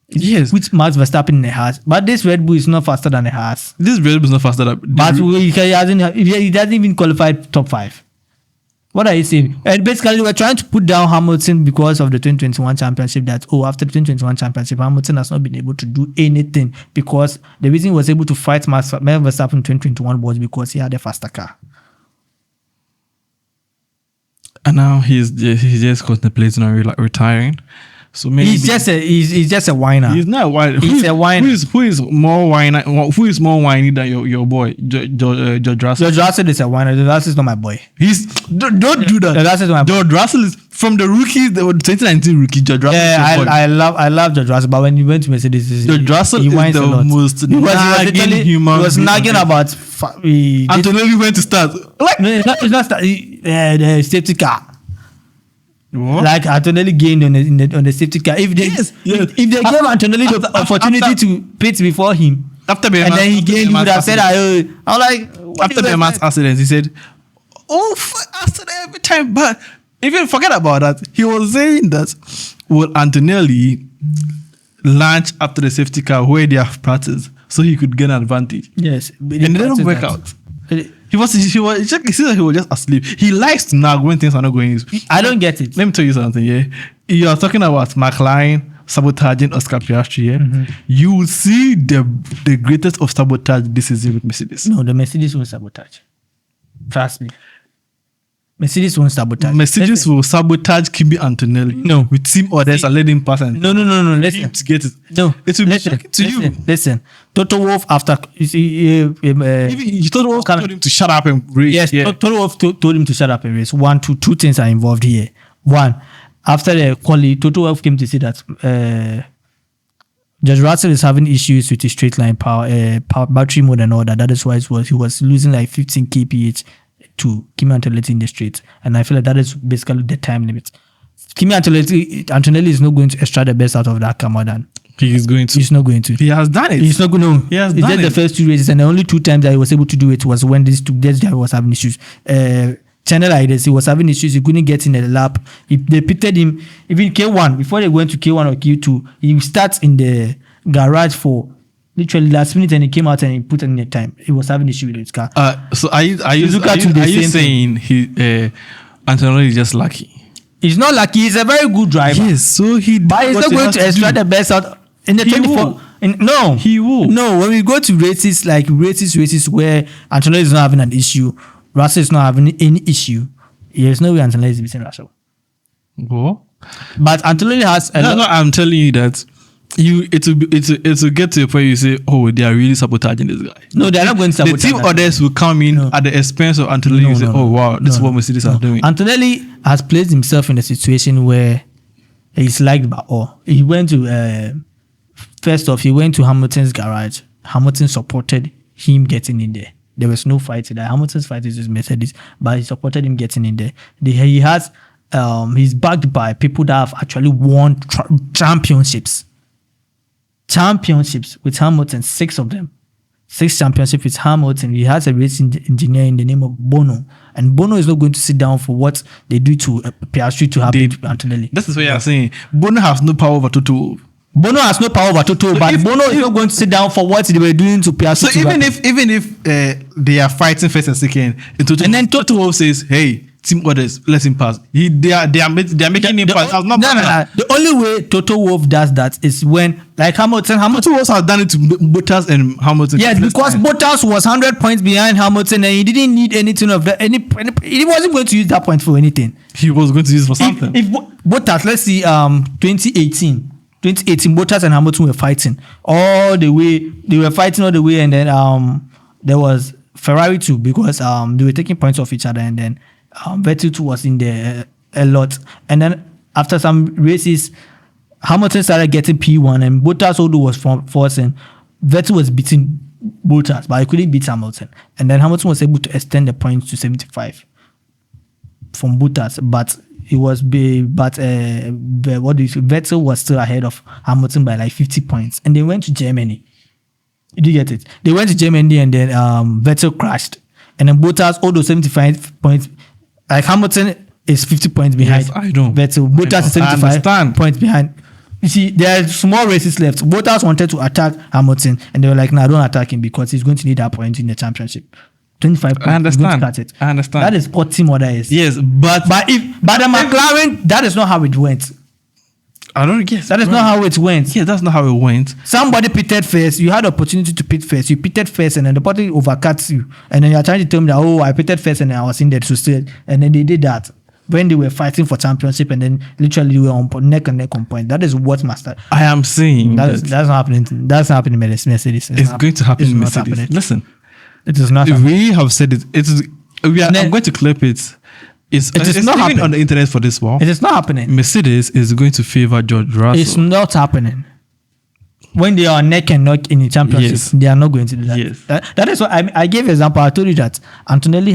Yes, put Max Verstappen in a Haas, but this Red Bull is not faster than a Haas. This Red Bull is not faster than. But he doesn't even qualify top 5. What are you saying? And basically, we're trying to put down Hamilton because of the 2021 championship. That after the 2021 championship, Hamilton has not been able to do anything, because the reason he was able to fight Max Verstappen in 2021 was because he had a faster car. And now he's just contemplating on retiring. So maybe He's just a whiner. he's not a whiner. He's a whiner. Who is more whiny? Who is more whiny than your boy George Russell? George Russell is a whiner. George Russell is not my boy. Don't do that. George Russell is my boy. George Russell is from the rookies. The 2019 rookie. George Russell. Yeah, is your boy. I love George Russell, but when you went to Mercedes, George Russell he is whines a the lot. most He was nagging literally- human He was being. nagging about. Antonelli went to start. Like No, it's not the safety car. what? Like Antonelli gained on the safety car. If they Yes. if they gave Antonelli the opportunity to pit before him, After and then he gained, he would have said, I'm like, what after is that? Bema's accident, he said, "Oh, accident every time." But even forget about that. He was saying that will Antonelli launch after the safety car where they have practice, so he could gain advantage. Yes, And it didn't work out. He was it seems like he was just asleep. He likes to nag when things are not going his way. I don't get it. Let me tell you something, yeah. You are talking about McLaren sabotaging Oscar Piastri, yeah. Mm-hmm. You will see the greatest of sabotage this season with Mercedes. No, the Mercedes won't sabotage. Trust me. Mercedes won't sabotage. Mercedes Listen. will sabotage Kimi Antonelli. No. With team orders and let him pass and No. Listen. him to get it. No, It will be shocking to you. Listen, Toto Wolff after you see, Even you told him to shut up and race. yes, yeah. Toto Wolff told him to shut up and race. Two things are involved here. One, after the quali, Toto Wolff came to see that George Russell is having issues with his straight line power, battery mode and all that. That is why he was losing like 15 kph to Kimi Antonelli in the straight, and I feel like that is basically the time limit. Kimi Antonelli is not going to extract the best out of that car more than He is going to. he's not going to. He has done it. He's not going to. He has It's done just it. the first two races, and the only two times that he was able to do it was when this guy was having issues. Channel like this, he was having issues. He couldn't get in the lap. They pitted him. Even K1 before they went to K1 or Q2, he starts in the garage for literally last minute, and he came out and he put in the time. He was having issue with his car. So are you Suzuka to the are you same saying Antonelli is just lucky? He's not lucky. He's a very good driver. Yes. So he. But he's what not he going has to extract do. the best out in the He 24. will. No, He will. No, when we go to races like races where Antonelli is not having an issue, Russell is not having any issue. There's no way Antonelli is beating Russell. What? But Antonelli has a No, lot. I'm telling you that it will get to a point you say, oh, they are really sabotaging this guy. No, they're not going to The sabotage. team orders will come in No. at the expense of Antonelli. No, You say, no, oh wow, this is no, what Mercedes are doing. Antonelli has placed himself in a situation where he's liked by all. He went to first off, he went to Hamilton's garage. Hamilton supported him getting in there. There was no fight there. Hamilton's fight is with Mercedes, but he supported him getting in there. He has he's backed by people that have actually won championships with Hamilton, 6 of them. 6 championships with Hamilton. He has a racing engineer in the name of Bono. And Bono is not going to sit down for what they do to Piastri to happen to Antonelli. This is what you're saying. Bono has no power over Toto. Bono has no power over Toto, but if- Bono is not going to sit down for what they were doing to Piastri. So even if they are fighting first and second, and then Toto says, "Hey, team orders, let him pass." They are making him pass. No. The only way Toto Wolff does that is when, like Hamilton Toto also has done it to Bottas and Hamilton. yes, because Bottas was 100 points behind Hamilton and he didn't need anything of that. He wasn't going to use that point for anything. he was going to use it for something. If Bottas, let's see, 2018, Bottas and Hamilton were fighting all the way. They were fighting all the way, and then there was Ferrari too, because they were taking points off each other, and then Vettel too was in there a lot. And then after some races, Hamilton started getting P1, and Bottas although was forcing. Vettel was beating Bottas, but he couldn't beat Hamilton. And then Hamilton was able to extend the points to 75 from Bottas, but it was Vettel was still ahead of Hamilton by like 50 points, and they went to Germany. Did you get it? They went to Germany, and then Vettel crashed, and then Bottas, although 75 points, like Hamilton is 50 points behind. Yes, I know. Vettel. I Bottas is know. I 75 understand. points behind. You see, there are small races left. Bottas wanted to attack Hamilton, and they were like, "No, don't attack him because he's going to need that point in the championship." 25 points. I he's going to understand. cut it. I understand. That is what team order is. Yes, but But the McLaren, that is not how it went. I don't guess That is not how it went. Yeah, that's not how it went. Somebody pitted first. You had the opportunity to pit first. You pitted first, and then the party overcuts you. And then you're trying to tell me that, oh, I pitted first and I was in there to still. And then they did that. when they were fighting for championship and then literally they were on neck and neck on point. That is what master. I am saying That's not happening. That's not happening in Mercedes. it's going to happen in It's not Mercedes. happening. Listen, It is not. happening. we have said it. I'm going to clip it. It's not even happening. on the internet for this one. It is not happening. Mercedes is going to favor George Russell. It's not happening. When they are neck and neck in the championship, Yes. they are not going to do that. Yes. That is what I gave example. I told you that Antonelli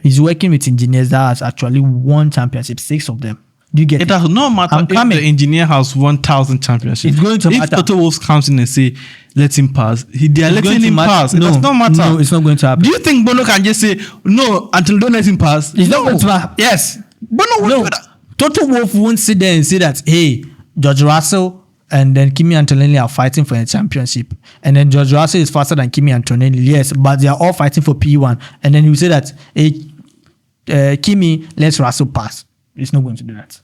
he's working with engineers that has actually won championship, 6 of them. Do you get It does not matter I'm if coming. the engineer has 1,000 championships. It's going to if matter. Toto Wolff comes in and say, let him pass, they are It's going letting to him matter. pass. No, it does not matter. No, it's not going to happen. Do you think Bono can just say, no, until don't let him pass? It's not going to happen. Yes. Bono No. won't do that. Toto Wolff won't sit there and say that, hey, George Russell and then Kimi Antonelli are fighting for a championship. And then George Russell is faster than Kimi Antonelli. Yes, but they are all fighting for P1. And then you say that, hey, Kimi, let Russell pass. It's not going to do that.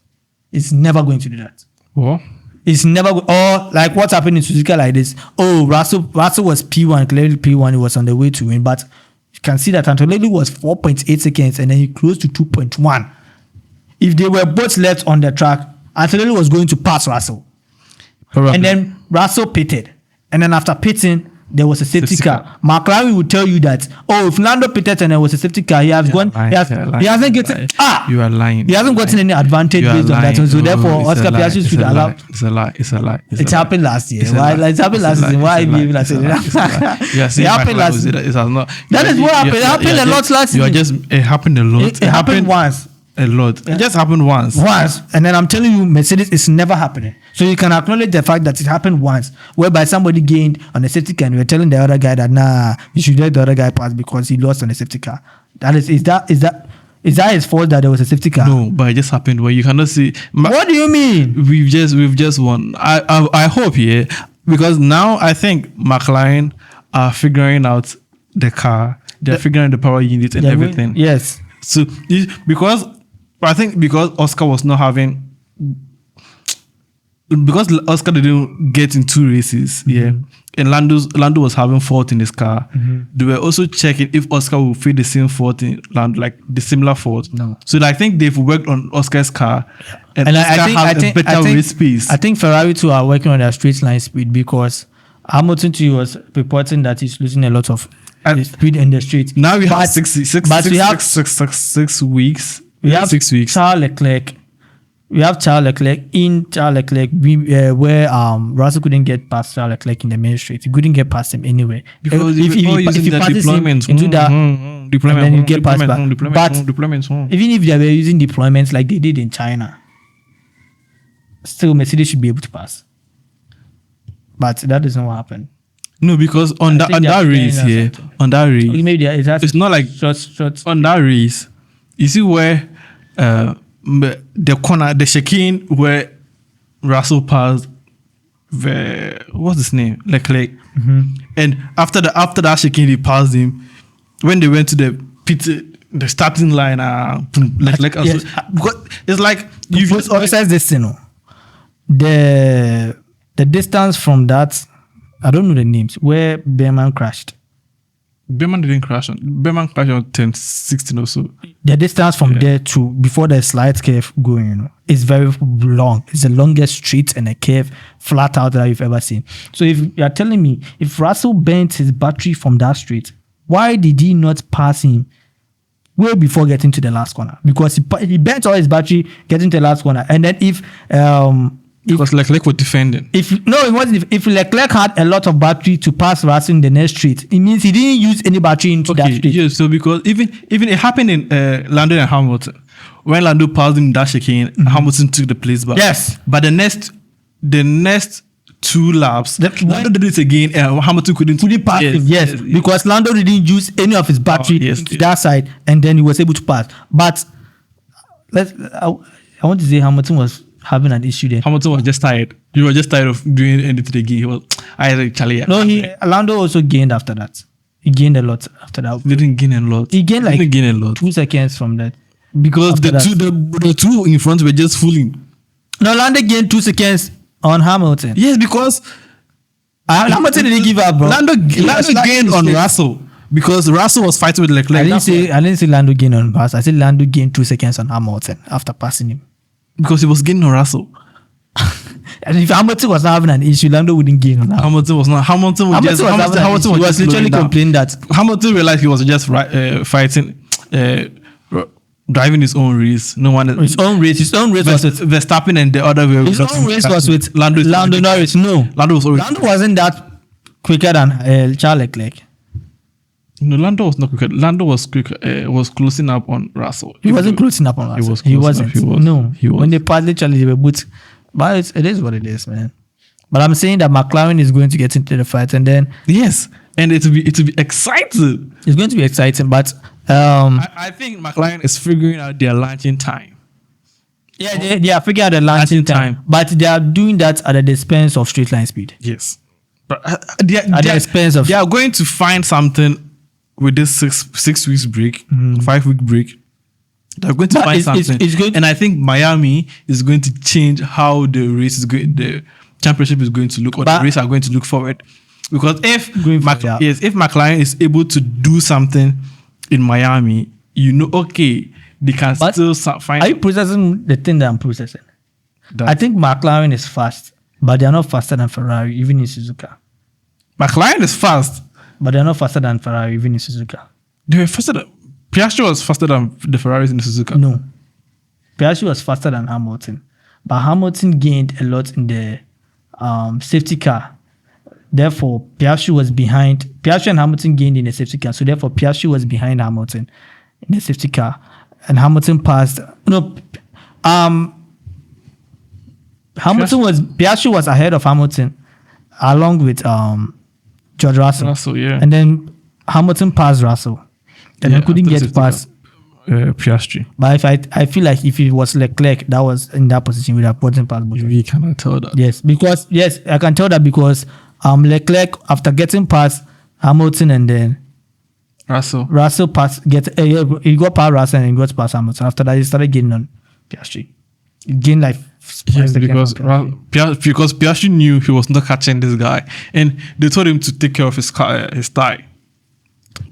It's never going to do that. What? It's never or like what's happening in Suzuka like this. Oh, Russell was P1, clearly P1, he was on the way to win, but you can see that Antonelli was 4.8 seconds and then he closed to 2.1. If they were both left on the track, Antonelli was going to pass Russell. Probably. And then Russell pitted. And then after pitting, there was a safety car. McLaren will tell you that, oh, if Lando pitted and there was a safety car, he has gone. lying, He hasn't gotten. You are lying. He hasn't gotten any advantage You are based on that. lying. So No, therefore, it's a Oscar lie. Piastri It's should a allow. lie. It's a lie. It's a lie. It's a It lie. happened last year. It's a Why? lie. It happened last It's a season. lie. Why are It's you a behaving lie. like It's a lie. It's a lie. that? You are saying It happened Michael last Lewis, season. it is not. That is what happened. It happened a lot last You are season. just. It happened a lot. It happened once. A lot. It just happened once. Once. And then I'm telling you, Mercedes is never happening. So you can acknowledge the fact that it happened once, whereby somebody gained on the safety car and we're telling the other guy that, nah, you should let the other guy pass because he lost on the safety car. Is that his fault that there was a safety car? No, but it just happened where you cannot see. What do you mean? We've just won. I hope, yeah, because now I think McLaren are figuring out the car. They're figuring out the power unit and everything. Yes. So because Oscar was not having, because Oscar didn't get in 2 races, yeah, and Lando was having fault in his car. They were also checking if Oscar will feel the same fault in Lando, like the similar fault. No. So I think they've worked on Oscar's car, and Oscar has a better race pace. I think Ferrari too are working on their straight line speed because Hamilton too was reporting that he's losing a lot of speed in the street. Now we have But- 6 weeks. We have 6 weeks. Charles Leclerc. We have Charles Leclerc. In Charles Leclerc, where Russell couldn't get past Charles Leclerc in the main straight. He couldn't get past him anyway. Because if you passes him deployments into that, deployment, and then you get past back. deployments. Even if they were using deployments like they did in China, still Mercedes should be able to pass. But that doesn't happen. No, because on think that they are race preparing here, something. on that race, Maybe it's not like short. on that race. You see where the corner, the chicane where Russell passed, what's his name, Leclerc, and after that chicane, he passed him. When they went to the pit, the starting line, Leclerc. Yes. Because it's like you just Besides this, you know, the distance from that, I don't know the names, where Behrman crashed. Behrman didn't crash on. Behrman crashed on 10-16 or so. The distance from there to before the slight curve going, you know, is very long. It's the longest straight and a curve flat out that you've ever seen. So if you are telling me if Russell bent his battery from that straight, why did he not pass him way before getting to the last corner? Because he bent all his battery getting to the last corner, and then Because Leclerc was defending. It wasn't. If Leclerc had a lot of battery to pass Russell in the next straight, it means he didn't use any battery into that straight. Yeah, so because even it happened in Lando and Hamilton. When Lando passed him that chicane, Hamilton took the place back. Yes. But the next 2 laps, Lando did it again, and Hamilton couldn't Pass him, yes, because Lando didn't use any of his battery into that side, and then he was able to pass. But I want to say Hamilton was having an issue there. Hamilton was just tired. He was just tired of doing anything again. He was, Charlie. No, Lando also gained after that. He gained a lot after that. He didn't gain a lot. He gained Didn't gain a lot 2 seconds from that. because the two in front were just fooling. No, Lando gained 2 seconds on Hamilton. Yes, because Hamilton didn't give up, bro. Lando gained on Russell because Russell was fighting with Leclerc. I didn't say Lando gained on pass. I said Lando gained 2 seconds on Hamilton after passing him. Because he was gaining on Russell. And if Hamilton was not having an issue, Lando wouldn't gain on that. Hamilton was not. Hamilton was literally complaining that Hamilton realized he was just fighting, driving his own race. No one. His own race was with Verstappen, and the other way. His own race was with Lando Norris. No, Lando wasn't that quicker than Charles Leclerc. No, Lando was not quicker. Lando was quicker. Was closing up on Russell. He wasn't closing up on Russell. He wasn't. No, he was. When they passed, literally they were both. But it is what it is, man. But I'm saying that McLaren is going to get into the fight, and then yes, and it will be exciting. It's going to be exciting, but I think McLaren is figuring out their launching time. Yeah, they are figuring out the launching time, but they are doing that at the expense of straight line speed. Yes, but at the expense of they are going to find something with this six weeks break, 5-week break. They're going to find something, and I think Miami is going to change how the race is going. The championship is going to look, or the race are going to look forward. Because if McLaren is able to do something in Miami, okay, they can still find. Are you processing the thing that I'm processing? I think McLaren is fast, but they are not faster than Ferrari, even in Suzuka. McLaren is fast, but they are not faster than Ferrari, even in Suzuka. They were faster than. Piastri was faster than the Ferraris in the Suzuka. No. Piastri was faster than Hamilton. But Hamilton gained a lot in the safety car. Therefore, Piastri was behind. Piastri and Hamilton gained in the safety car. So therefore, Piastri was behind Hamilton in the safety car. And Hamilton passed. Piastri was ahead of Hamilton along with George Russell. Yeah. And then Hamilton passed Russell. And I couldn't get past Piastri. But I feel like if it was Leclerc that was in that position, we would have gotten past both. We cannot tell that. Yes, I can tell that because Leclerc, after getting past Hamilton and then Russell passed, he got past Russell and he got past Hamilton. After that, he started getting on Piastri. He gained like because Piastri knew he was not catching this guy, and they told him to take care of his thigh.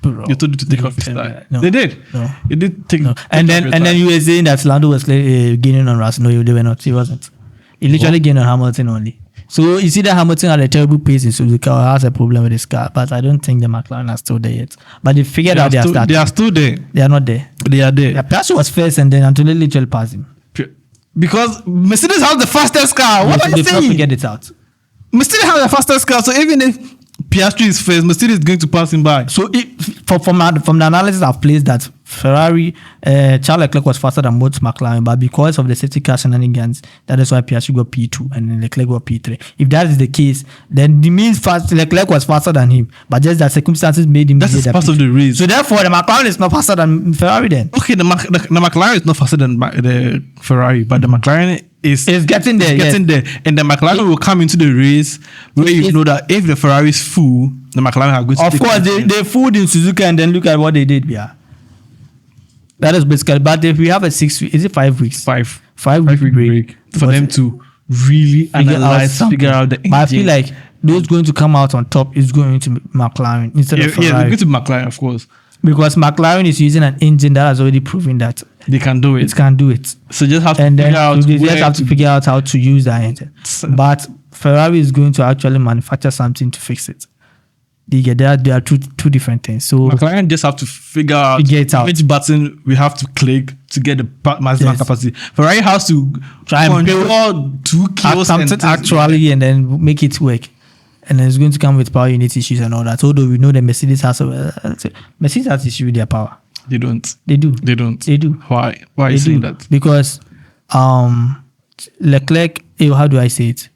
Bro, you told him to take off his thigh. No. They did. No. They did take. No. And then you were saying that Lando was gaining on Russell. No, they were not. He wasn't. He literally gained on Hamilton only. So you see that Hamilton had a terrible pace in Suzuka, or has a problem with his car. But I don't think the McLaren are still there yet. But they figured out they are starting. They are still there. They are not there. They are there. Piastri was first, and then Antonelli literally passed him. Because Mercedes has the fastest car. What are you saying? They figured it out. Mercedes has the fastest car, so even if Piastri is first, Mercedes is going to pass him by. So from the analysis I've placed that Ferrari, Charles Leclerc was faster than both McLaren, but because of the safety car shenanigans, that is why Piastri got P2 and Leclerc got P3. If that is the case, then it means Leclerc was faster than him, but just that circumstances made him. That's part of the race. So therefore, the McLaren is not faster than Ferrari then. Okay, the McLaren is not faster than the Ferrari, but the McLaren is getting there. And the McLaren will come into the race where you know that if the Ferrari is full, the McLaren are going to. Of course, they fooled in Suzuka, and then look at what they did. Yeah, that is basically. But if we have a 6 week, is it 5 weeks? 5 week break for them to really figure out the engine. But I feel like those going to come out on top is going to McLaren instead of Ferrari. Yeah, they're going to McLaren, of course. Because McLaren is using an engine that has already proven that they can do it. It can do it. So just have to figure out how to use that engine. But Ferrari is going to actually manufacture something to fix it. There are two different things. So McLaren just have to figure out which button we have to click to get the maximum capacity. Ferrari has to try and build 2 kills something actually and then make it work. And then it's going to come with power unit issues and all that. Although we know that Mercedes has issues with their power. They don't. They do. They don't. They do. Why? Why are you saying that? Because Leclerc, how do I say it?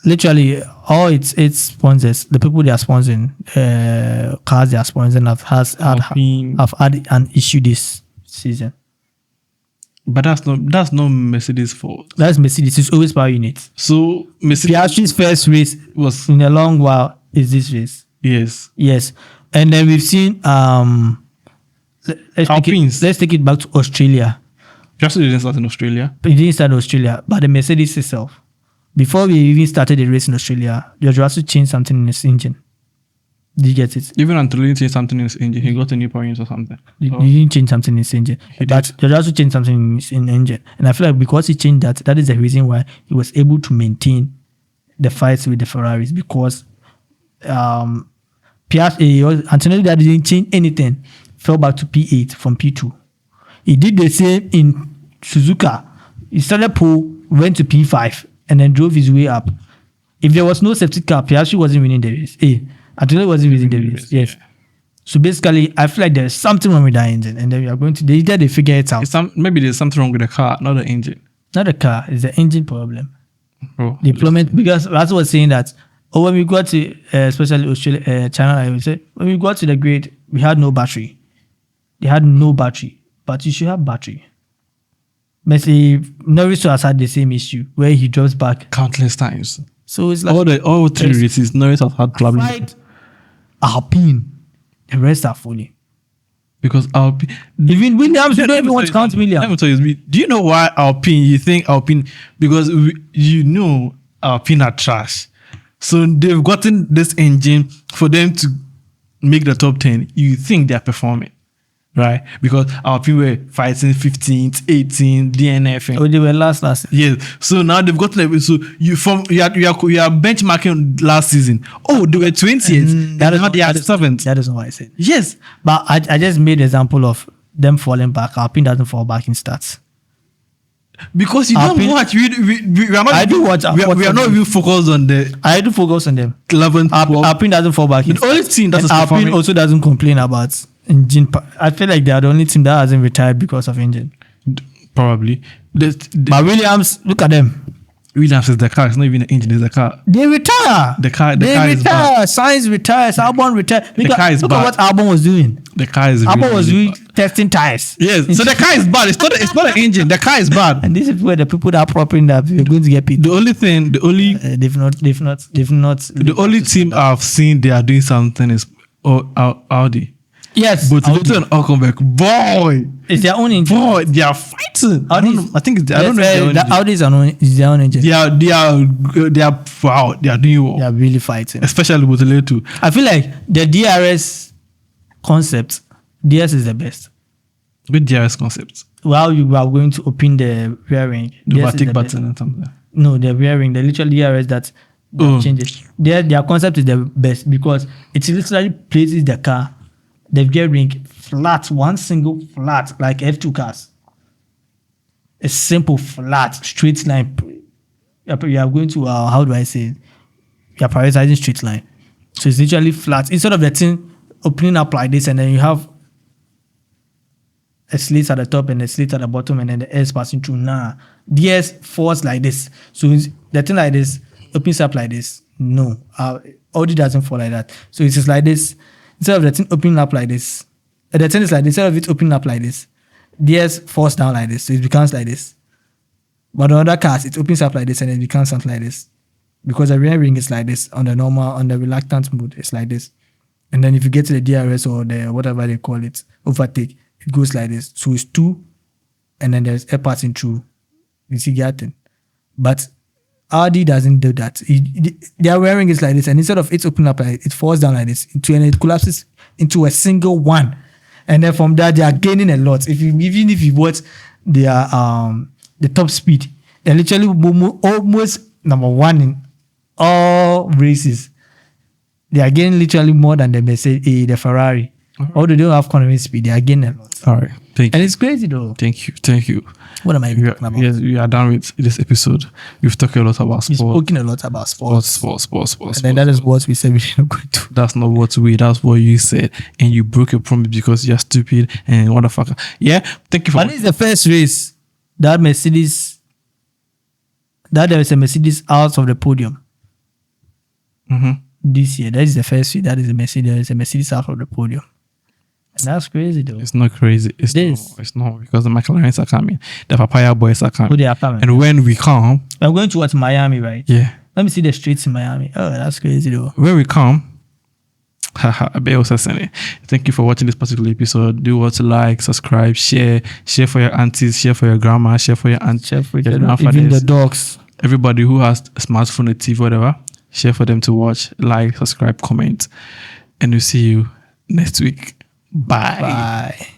Literally, all its sponsors, the people they are sponsoring, cars they are sponsoring, have had an issue this season. But that's not Mercedes' fault. That's Mercedes. It's always power units. So Mercedes. Piastri's first race was in a long while. Is this race? Yes. And then we've seen let's take it back to Australia. Piastri didn't start in Australia. It didn't start in Australia, but the Mercedes itself. Before we even started the race in Australia, George Russell changed something in his engine. Did you get it? Even Antonelli changed something in his engine. He got a new power unit or something. You didn't change something in his engine. But he also changed something in his engine. And I feel like because he changed that, that is the reason why he was able to maintain the fights with the Ferraris. Because Antonelli that didn't change anything, fell back to P8 from P2. He did the same in Suzuka. He started pole, went to P5, and then drove his way up. If there was no safety car, Piastri wasn't winning the race. Antonelli wasn't winning the race. Yes. So basically, I feel like there's something wrong with that engine, and then we are going to they figure it out. Maybe there's something wrong with the car, not the engine. Not the car, it's the engine problem. Oh, Deployment, because that's what saying that. When we got to especially Australia, China, I would say when we got to the grid, we had no battery. They had no battery, but you should have battery. Messi, Norris has had the same issue where he drops back countless times. So it's like all three races, Norris has had problems. Alpine, the rest are fully. Because Alpine, even Williams, you don't even want to count Williams. Let me tell you, do you know why Alpine? You think Alpine because Alpine are trash. So they've gotten this engine for them to make the top 10. You think they're performing, right? Because Alpine were fighting 15th, 18th, DNF. Oh, they were last. Yes. So now they've gotten it. So you are benchmarking last season. Oh, they were 20th. They are 7th. That is not what I said. Yes. But I just made an example of them falling back. Alpine doesn't fall back in stats. Because you don't watch. We are not. I do watch. We are not even focused on the. I do focus on them. 11th. Alpine doesn't fall back. The only team that's Alpine also doesn't complain about engine. I feel like they are the only team that hasn't retired because of engine. Probably. But Williams, look at them. Williams is the car. It's not even the engine. It's the car. They retire. The car retire. Is bad. Sainz retires. Albon retires. The car is look bad. at what Albon was doing. The car is. Albon was doing testing tires. Yes. So the car is bad. It's not an engine. The car is bad. And this is where the people that are propping that we're going to get paid. The only team I've seen they are doing something is Audi. Yes, but Audi and Ockenberg, boy, it's their own engine. Boy, they are fighting. I think it's. I don't know. The Audi is their own engine. They are. Wow, they are doing well. They are really fighting, especially with the too. I feel like the DRS concept. DS is the best. With DRS concept. While you are going to open the rear ring, the vertic button and something. No, the rear ring, the literal DRS that changes. Their concept is the best because it literally places the car. The gear ring flat, one single flat, like F2 cars. A simple flat, straight line. You are going to, how do I say it? You are prioritizing straight line. So it's literally flat. Instead of the thing opening up like this and then you have a slit at the top and a slit at the bottom and then the air is passing through. Nah. DS falls like this. So the thing like this opens up like this. No. Audi doesn't fall like that. So it's just like this. Instead of the thing opening up like this, the thing is like this. Instead of it opening up like this, DS falls down like this, so it becomes like this. But on other cars, it opens up like this and it becomes something like this. Because the rear ring is like this on the reluctant mode, it's like this. And then if you get to the DRS or the whatever they call it, overtake, it goes like this. So it's 2, and then there's air passing through. You see getting. But Audi doesn't do that. Their wearing is like this, and instead of it opening up like it falls down like this, and it collapses into a single one. And then from that, they are gaining a lot. Even if you watch their the top speed, they're literally almost number 1 in all races. They are gaining literally more than the Mercedes, the Ferrari. Although they don't have economy speed, they are gaining a lot. All right, thank you. And it's crazy though. Thank you. What am I even talking about? Yes, we are done with this episode. We've talked a lot about sports. We've spoken a lot about sports. Sports. And then that is what we said we didn't go to. That's not what that's what you said. And you broke your promise because you're stupid and what the fuck. Yeah, thank you for. But this is the first race that there is a Mercedes out of the podium. This year. That is the first race that is there is a Mercedes out of the podium. And that's crazy though. It's not crazy. It's not because the McLarens are coming. The Papaya boys are coming. Who they are coming. And when we come, I'm going towards Miami, right? Yeah. Let me see the streets in Miami. Oh, that's crazy though. When we come, thank you for watching this particular episode. Do what to like, subscribe, share for your aunties, share for your grandma, share for your aunt, share for your even the dogs. Everybody who has a smartphone, a TV, whatever, share for them to watch, like, subscribe, comment. and we'll see you next week. Bye. Bye.